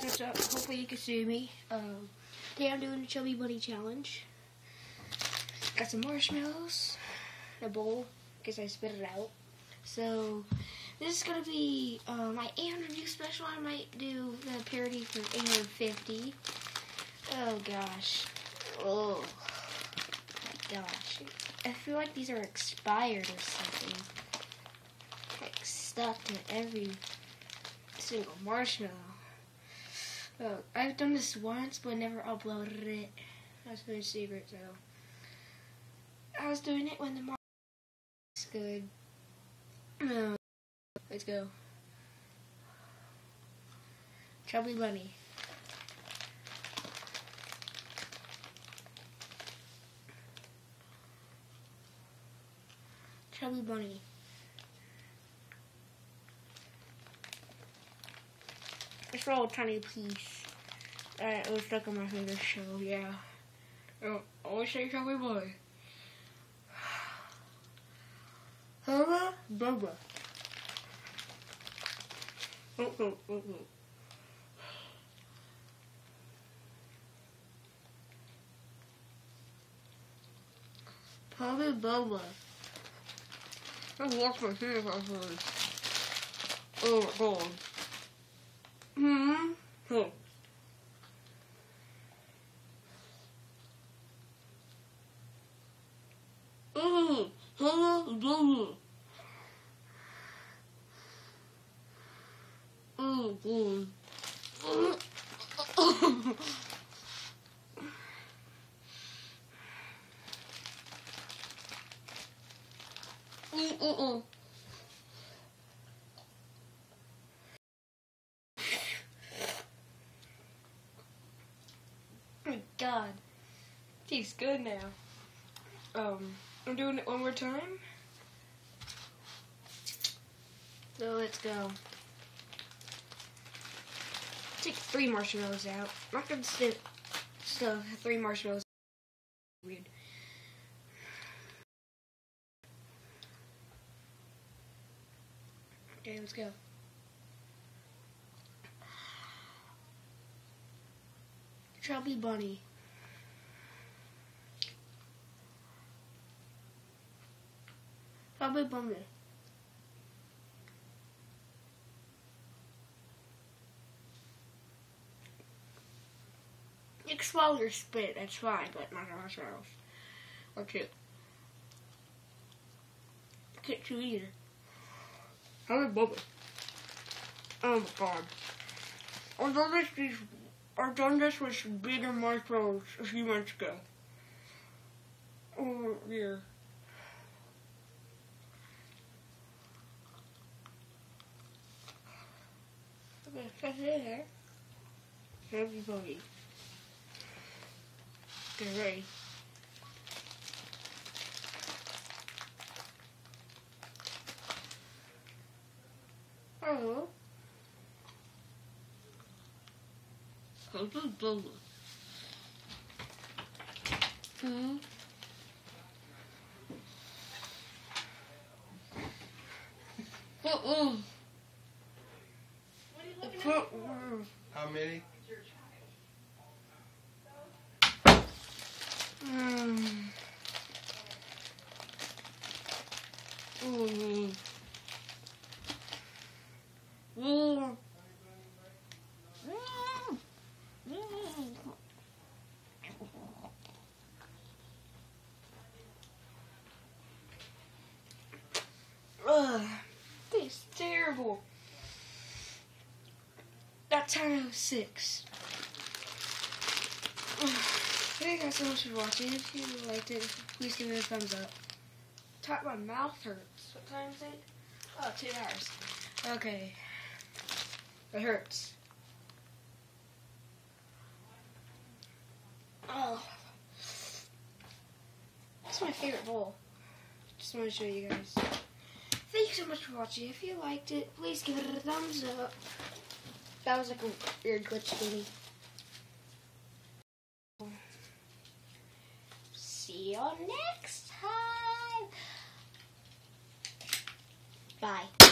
guys, what's up? Hopefully you can see me. Today I'm doing a Chubby Bunny challenge. Got some marshmallows, a bowl, because I spit it out. So, this is going to be my 800 view special. I might do the parody for 850. Oh gosh. Oh my gosh. I feel like these are expired or something. Like stuck to every single marshmallow. I've done this once, but never uploaded it. That's a good secret, so. I was doing it when the marshmallow was good. Let's go. Chubby Bunny. Chubby Bunny. It's all a tiny piece. It was stuck on my finger, so yeah. Always say Chubby Bunny. Hubba Bubba. Hubba Bubba. I lost my teeth afterwards. Oh my god. Oh. Hubba Bubba. Oh god. Oh my god. Tastes good now. I'm doing it one more time. So let's go. Take 3 marshmallows out. I'm not gonna stuff 3 marshmallows. Weird. Okay, let's go. Chubby Bunny. Chubby Bunny. You can swallow your spit, that's fine, but not marshmallows. Or 2. Can't chew either. Chubby Bunny. Oh my god. I've done this with bigger marshmallows a few months ago. Oh dear. Okay, that's it there. Chubby Bunny. Get ready. Oh. Chubby Bunny. How many? Tastes terrible. That's how I was 6. Thank you guys so much for watching. If you liked it, please give it a thumbs up. My mouth hurts. What time is it? Oh, 2 hours. Okay. It hurts. Oh. That's my favorite bowl. Just want to show you guys. Thank you so much for watching. If you liked it, please give it a thumbs up. That was like a weird glitch for me. See you next time. Bye.